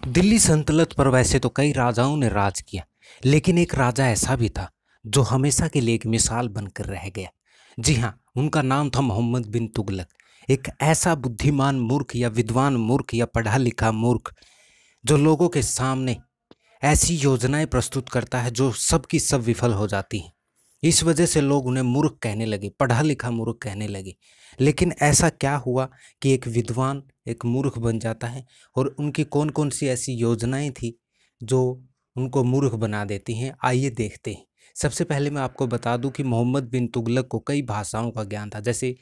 दिल्ली सल्तनत पर वैसे तो कई राजाओं ने राज किया, लेकिन एक राजा ऐसा भी था जो हमेशा के लिए एक मिसाल बनकर रह गया। जी हाँ, उनका नाम था मोहम्मद बिन तुगलक। एक ऐसा बुद्धिमान मूर्ख या विद्वान मूर्ख या पढ़ा लिखा मूर्ख जो लोगों के सामने ऐसी योजनाएं प्रस्तुत करता है जो सब की सब विफल हो जाती हैं। इस वजह से लोग उन्हें मूर्ख कहने लगे, पढ़ा लिखा मूर्ख कहने लगे। लेकिन ऐसा क्या हुआ कि एक विद्वान एक मूर्ख बन जाता है, और उनकी कौन कौन सी ऐसी योजनाएं थी जो उनको मूर्ख बना देती हैं, आइए देखते हैं। सबसे पहले मैं आपको बता दूं कि मोहम्मद बिन तुगलक को कई भाषाओं का ज्ञान था, जैसे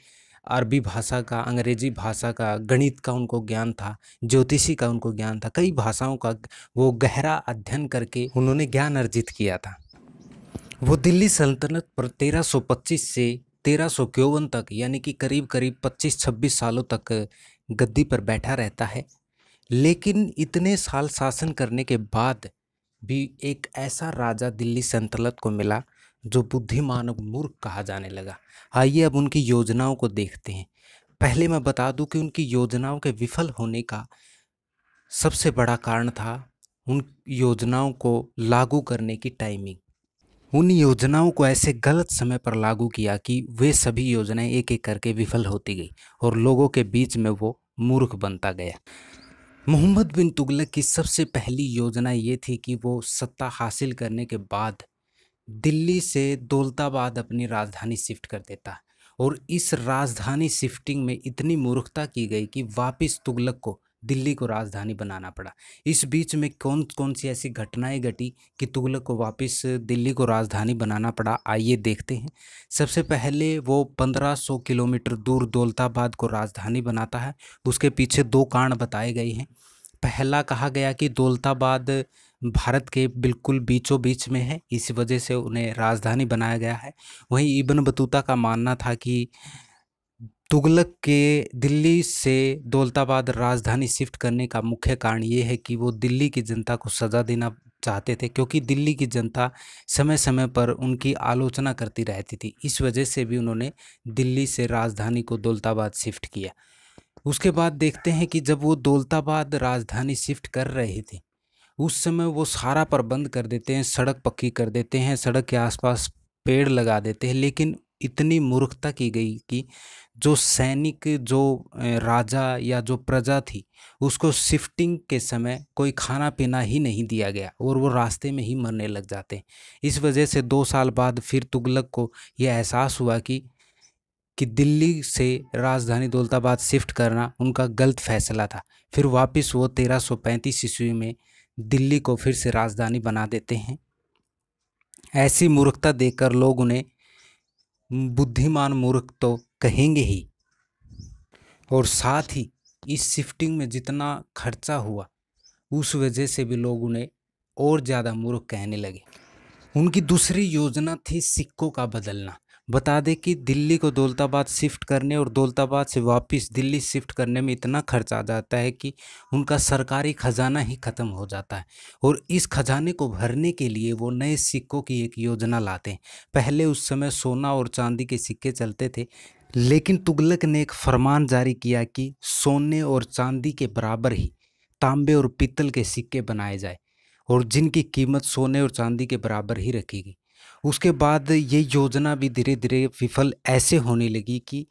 अरबी भाषा का, अंग्रेजी भाषा का, गणित का उनको ज्ञान था, ज्योतिषी का उनको ज्ञान था, कई भाषाओं का वो गहरा अध्ययन करके उन्होंने ज्ञान अर्जित किया था। वो दिल्ली सल्तनत पर 1325 से 1351 तक, यानी कि करीब करीब 25-26 सालों तक गद्दी पर बैठा रहता है। लेकिन इतने साल शासन करने के बाद भी एक ऐसा राजा दिल्ली सल्तनत को मिला जो बुद्धिमान और मूर्ख कहा जाने लगा। आइए अब उनकी योजनाओं को देखते हैं। पहले मैं बता दूं कि उनकी योजनाओं के विफल होने का सबसे बड़ा कारण था उन योजनाओं को लागू करने की टाइमिंग। उन योजनाओं को ऐसे गलत समय पर लागू किया कि वे सभी योजनाएं एक एक करके विफल होती गई और लोगों के बीच में वो मूर्ख बनता गया। मोहम्मद बिन तुगलक की सबसे पहली योजना ये थी कि वो सत्ता हासिल करने के बाद दिल्ली से दौलताबाद अपनी राजधानी शिफ्ट कर देता, और इस राजधानी शिफ्टिंग में इतनी मूर्खता की गई कि वापस तुगलक को दिल्ली को राजधानी बनाना पड़ा। इस बीच में कौन कौन सी ऐसी घटनाएं घटी कि तुगलक को वापस दिल्ली को राजधानी बनाना पड़ा, आइए देखते हैं। सबसे पहले वो 1500 किलोमीटर दूर दौलताबाद को राजधानी बनाता है। उसके पीछे दो कारण बताए गए हैं। पहला कहा गया कि दौलताबाद भारत के बिल्कुल बीचों बीच में है, इस वजह से उन्हें राजधानी बनाया गया है। वहीं इब्न बतूता का मानना था कि तुगलक के दिल्ली से दौलताबाद राजधानी शिफ्ट करने का मुख्य कारण ये है कि वो दिल्ली की जनता को सज़ा देना चाहते थे, क्योंकि दिल्ली की जनता समय समय पर उनकी आलोचना करती रहती थी। इस वजह से भी उन्होंने दिल्ली से राजधानी को दौलताबाद शिफ्ट किया। उसके बाद देखते हैं कि जब वो दौलताबाद राजधानी शिफ्ट कर रहे थे, उस समय वो सारा प्रबंध कर देते हैं, सड़क पक्की कर देते हैं, सड़क के आसपास पेड़ लगा देते हैं। लेकिन इतनी मूर्खता की गई कि जो सैनिक, जो राजा या जो प्रजा थी, उसको शिफ्टिंग के समय कोई खाना पीना ही नहीं दिया गया और वो रास्ते में ही मरने लग जाते हैं। इस वजह से 2 साल बाद फिर तुगलक को यह एहसास हुआ कि दिल्ली से राजधानी दौलताबाद शिफ्ट करना उनका गलत फैसला था। फिर वापस वो 1335 ईस्वी में दिल्ली को फिर से राजधानी बना देते हैं। ऐसी मूर्खता देखकर लोग उन्हें बुद्धिमान मूर्ख तो कहेंगे ही, और साथ ही इस शिफ्टिंग में जितना खर्चा हुआ उस वजह से भी लोग उन्हें और ज़्यादा मूर्ख कहने लगे। उनकी दूसरी योजना थी सिक्कों का बदलना। बता दें कि दिल्ली को दौलताबाद शिफ्ट करने और दौलताबाद से वापस दिल्ली शिफ्ट करने में इतना खर्च आ जाता है कि उनका सरकारी खजाना ही ख़त्म हो जाता है, और इस खजाने को भरने के लिए वो नए सिक्कों की एक योजना लाते हैं। पहले उस समय सोना और चांदी के सिक्के चलते थे, लेकिन तुगलक ने एक फरमान जारी किया कि सोने और चांदी के बराबर ही तांबे और पीतल के सिक्के बनाए जाए, और जिनकी कीमत सोने और चांदी के बराबर ही रखेगी। उसके बाद ये योजना भी धीरे धीरे विफल ऐसे होने लगी कि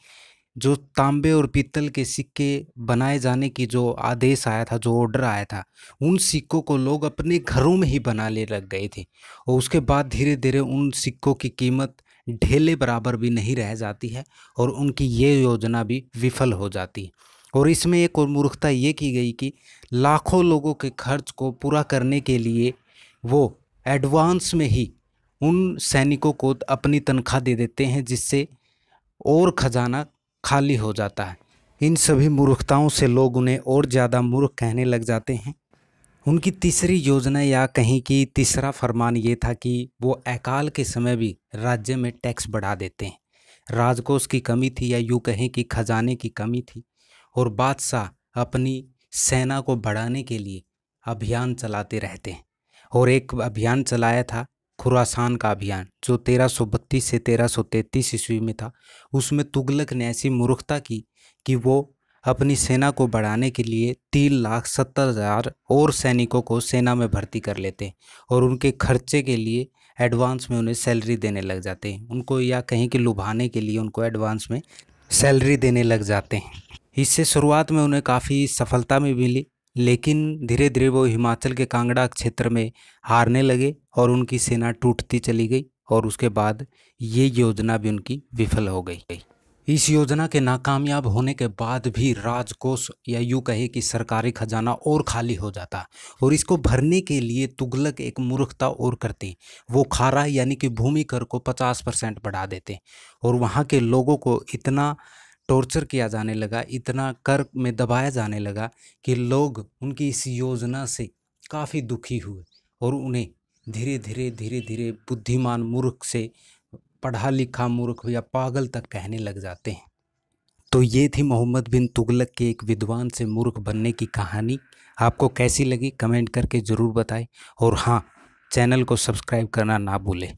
जो तांबे और पीतल के सिक्के बनाए जाने की जो आदेश आया था, जो ऑर्डर आया था, उन सिक्कों को लोग अपने घरों में ही बनाने लग गए थे। और उसके बाद धीरे धीरे उन सिक्कों की कीमत ढेले बराबर भी नहीं रह जाती है, और उनकी ये योजना भी विफल हो जाती है। और इसमें एक और मूर्खता ये की गई कि लाखों लोगों के खर्च को पूरा करने के लिए वो एडवांस में ही उन सैनिकों को अपनी तनख्वाह दे देते हैं, जिससे और खजाना खाली हो जाता है। इन सभी मूर्खताओं से लोग उन्हें और ज़्यादा मूर्ख कहने लग जाते हैं। उनकी तीसरी योजना या कहीं की तीसरा फरमान ये था कि वो अकाल के समय भी राज्य में टैक्स बढ़ा देते हैं। राजकोष की कमी थी, या यूँ कहें कि खजाने की कमी थी, और बादशाह अपनी सेना को बढ़ाने के लिए अभियान चलाते रहते हैं। और एक अभियान चलाया था खुरासान का अभियान, जो 1332 से 1333 ईस्वी में था। उसमें तुगलक ने ऐसी मूर्खता की कि वो अपनी सेना को बढ़ाने के लिए 3,70,000 और सैनिकों को सेना में भर्ती कर लेते हैं और उनके खर्चे के लिए एडवांस में उन्हें सैलरी देने लग जाते हैं उनको, या कहीं कि लुभाने के लिए उनको एडवांस में सैलरी देने लग जाते हैं। इससे शुरुआत में उन्हें काफ़ी सफलता भी मिली, लेकिन धीरे धीरे वो हिमाचल के कांगड़ा क्षेत्र में हारने लगे और उनकी सेना टूटती चली गई और उसके बाद ये योजना भी उनकी विफल हो गई। इस योजना के नाकामयाब होने के बाद भी राजकोष, या यूँ कहे कि सरकारी खजाना और खाली हो जाता, और इसको भरने के लिए तुगलक एक मूर्खता और करते। वो खारा यानी कि भूमि कर को 50% बढ़ा देते और वहाँ के लोगों को इतना टॉर्चर किया जाने लगा, इतना कर में दबाया जाने लगा कि लोग उनकी इस योजना से काफ़ी दुखी हुए और उन्हें धीरे धीरे बुद्धिमान मूर्ख से पढ़ा लिखा मूर्ख या पागल तक कहने लग जाते हैं। तो ये थी मोहम्मद बिन तुगलक के एक विद्वान से मूर्ख बनने की कहानी। आपको कैसी लगी कमेंट करके ज़रूर बताएं, और हाँ, चैनल को सब्सक्राइब करना ना भूलें।